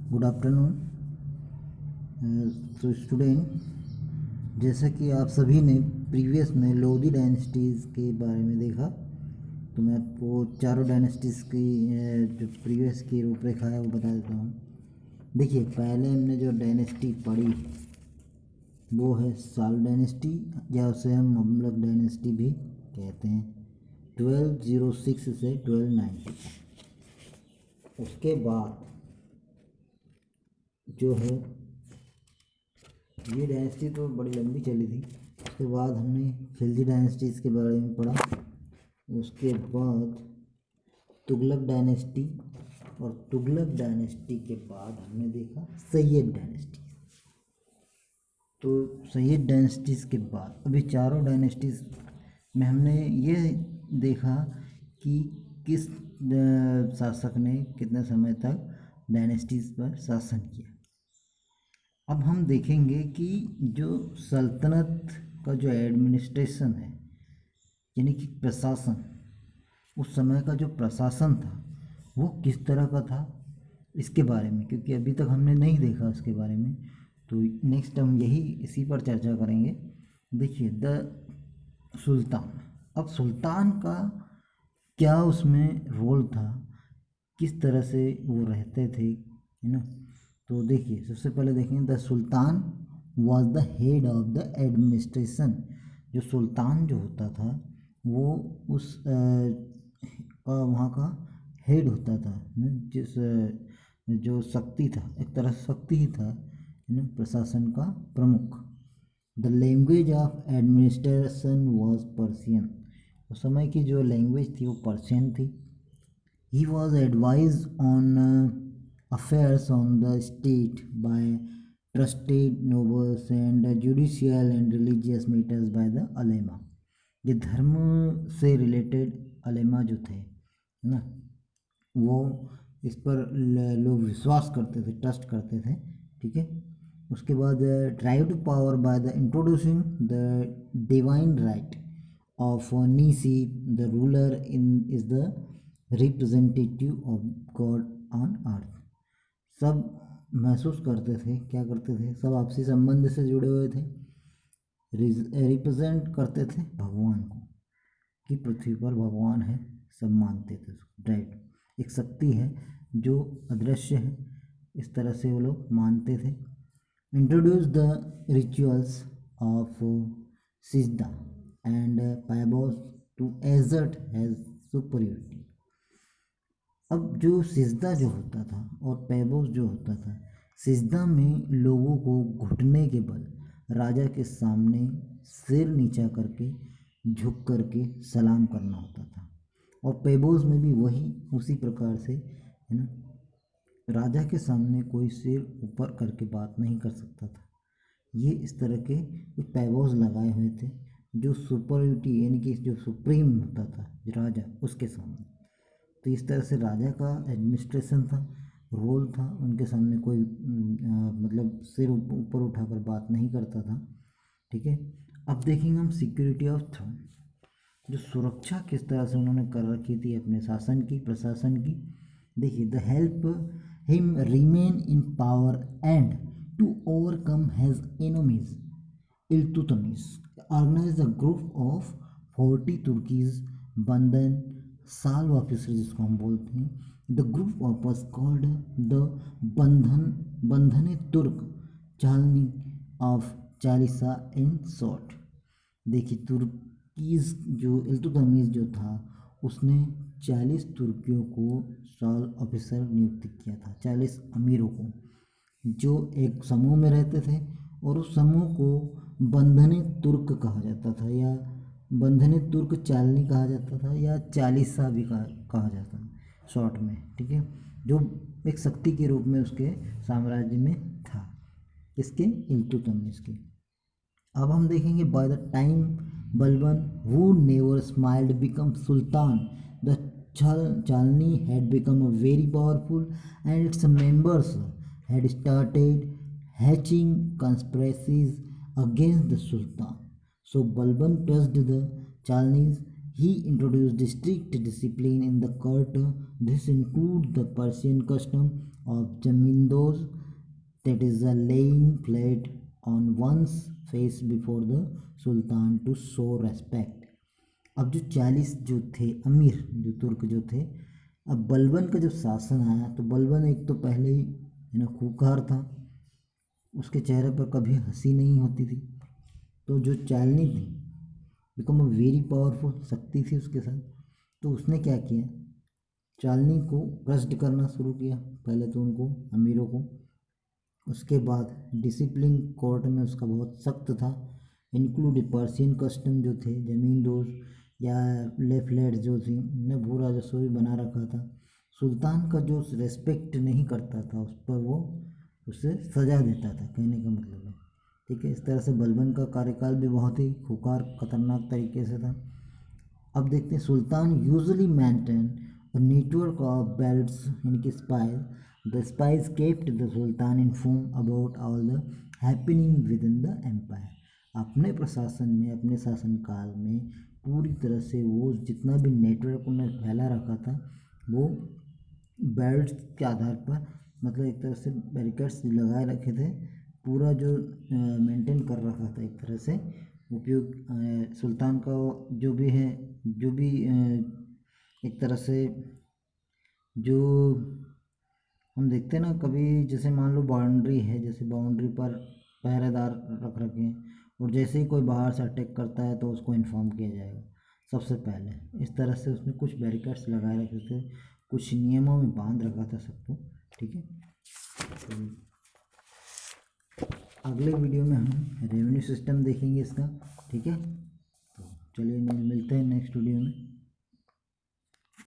Good afternoon. तो student, जैसा कि आप सभी ने प्रीवियस में लोधी डायनेस्टीज़ के बारे में देखा, तो मैं आपको चारों डायनेस्टीज़ की जो प्रीवियस की रूपरेखा है वो बता देता हूँ। देखिए, पहले हमने जो डायनेस्टी पढ़ी वो है साल डायनेस्टी, या उसे हम ममलक डायनेस्टी भी कहते हैं, 1206 से 1290। उसके बाद जो है ये डायनेस्टी तो बड़ी लंबी चली थी। उसके बाद हमने खिलजी डायनेस्टीज़ के बारे में पढ़ा। उसके बाद तुगलक डायनेस्टी, और तुगलक डायनेस्टी के बाद हमने देखा सैयद डायनेस्टी। तो सैयद डायनेस्टीज़ के बाद अभी चारों डायनेस्टीज़ में हमने ये देखा कि किस शासक ने कितने समय तक डायनेस्टीज़ पर शासन किया। अब हम देखेंगे कि जो सल्तनत का जो एडमिनिस्ट्रेशन है, यानी कि प्रशासन, उस समय का जो प्रशासन था वो किस तरह का था, इसके बारे में, क्योंकि अभी तक हमने नहीं देखा उसके बारे में, तो नेक्स्ट हम इसी पर चर्चा करेंगे। देखिए, द सुल्तान। अब सुल्तान का क्या उसमें रोल था, किस तरह से वो रहते थे, है ना। तो देखिए, सबसे पहले देखें, the sultan was the head of the administration. जो सुल्तान जो होता था वो उस वहाँ का हेड होता था, जिस जो शक्ति था, एक तरह शक्ति ही था, है ना, प्रशासन का प्रमुख। The language of administration was Persian. उस समय की जो लैंग्वेज थी वो पर्शियन थी। He was advised on affairs on the state by trusted nobles and judicial and religious matters by the ulema। ये धर्म से रिलेटेड अलेमा जो थे, है ना, वो इस पर लोग विश्वास करते थे, ट्रस्ट करते थे, ठीक है। उसके बाद drive to power by the introducing the divine right of नीसी, the ruler in is the representative of God on earth. सब महसूस करते थे, क्या करते थे, सब आपसी संबंध से जुड़े हुए थे, रिप्रेजेंट करते थे भगवान को, कि पृथ्वी पर भगवान है, सब मानते थे उसको। राइट, एक शक्ति है जो अदृश्य है, इस तरह से वो लोग मानते थे। Introduce the rituals of sijda and paibos to assert has superiority. अब जो सिजदा जो होता था और पैबोस जो होता था, सिजदा में लोगों को घुटने के बल राजा के सामने सिर नीचा करके झुक करके सलाम करना होता था, और पैबोस में भी वही उसी प्रकार से, है ना, राजा के सामने कोई सिर ऊपर करके बात नहीं कर सकता था। ये इस तरह के कुछ पैबोस लगाए हुए थे, जो सुपरियोरिटी, यानी कि जो सुप्रीम होता था राजा, उसके सामने। तो इस तरह से राजा का एडमिनिस्ट्रेशन था, रोल था, उनके सामने कोई मतलब सिर ऊपर उठाकर बात नहीं करता था, ठीक है। अब देखेंगे हम सिक्योरिटी ऑफ थ्रोन, जो सुरक्षा किस तरह से उन्होंने कर रखी थी अपने शासन की, प्रशासन की। देखिए, the help him remain in power and to overcome has enemies, Iltutmish organize a group of 40 Turkish बंधन साल ऑफिसर, जिसको हम बोलते हैं। The group of was called the बंधने तुर्क चालनी ऑफ चालीसा इन शॉर्ट। देखिए, तुर्कीज जो इल्तुतमिश जो था, उसने 40 तुर्कियों को साल ऑफिसर नियुक्त किया था, 40 अमीरों को, जो एक समूह में रहते थे, और उस समूह को बंधने तुर्क कहा जाता था, या बंधने तुर्क चालनी कहा जाता था, या चालीसा भी कहा जाता था शॉर्ट में, ठीक है, जो एक शक्ति के रूप में उसके साम्राज्य में था, इसके इल्तुतमिश के। अब हम देखेंगे, by the time Balban who never smiled become sultan, the Chahalgani had become a very powerful and its members had started hatching conspiracies against the Sultan. So Balban trusted the Chalnis. He introduced strict discipline in the court. This includes the Persian custom of जमींदोज, that is the laying flat on one's face before the Sultan to show respect. अब जो 40 जो थे अमीर, जो तुर्क जो थे, अब बलबन का जब शासन आया तो बलबन एक तो पहले ही है ना खूंखार था, उसके चेहरे पर कभी हंसी नहीं होती थी। तो जो चालनी थी बिकम अ वेरी पावरफुल, शक्ति थी उसके साथ। तो उसने क्या किया, चालनी को क्रस्ट करना शुरू किया, पहले तो उनको अमीरों को। उसके बाद डिसिप्लिन कोर्ट में उसका बहुत सख्त था, इंक्लूड पर्शियन कस्टम जो थे, ज़मीन दोज या लेफ्लेट जो थी, ने भू राजस्व भी बना रखा था। सुल्तान का जो रेस्पेक्ट नहीं करता था उस पर वो उसे सज़ा देता था, कहने का मतलब है। ठीक है, इस तरह से बलबन का कार्यकाल भी बहुत ही खूंखार खतरनाक तरीके से था। अब देखते हैं, sultan usually maintain a network of belts इनकी spies. The spies kept the sultan informed about all the happening within the empire. अपने प्रशासन में, अपने शासनकाल में पूरी तरह से वो जितना भी नेटवर्क उन्होंने फैला रखा था वो बेल्ट के आधार पर, मतलब एक तरह से बैरिकेड्स लगाए रखे थे, पूरा जो मेंटेन कर रखा था एक तरह से उपयोग। सुल्तान का जो भी है, जो भी एक तरह से जो हम देखते हैं ना, कभी जैसे मान लो बाउंड्री है, जैसे बाउंड्री पर पहरेदार रख रखे हैं और जैसे ही कोई बाहर से अटैक करता है तो उसको इन्फॉर्म किया जाएगा सबसे पहले। इस तरह से उसने कुछ बैरिकेड्स लगाए रखे थे, कुछ नियमों में बांध रखा था सबको। ठीक है, तो अगले वीडियो में हम रेवेन्यू सिस्टम देखेंगे इसका। ठीक है, तो चलिए मिलते हैं नेक्स्ट वीडियो में।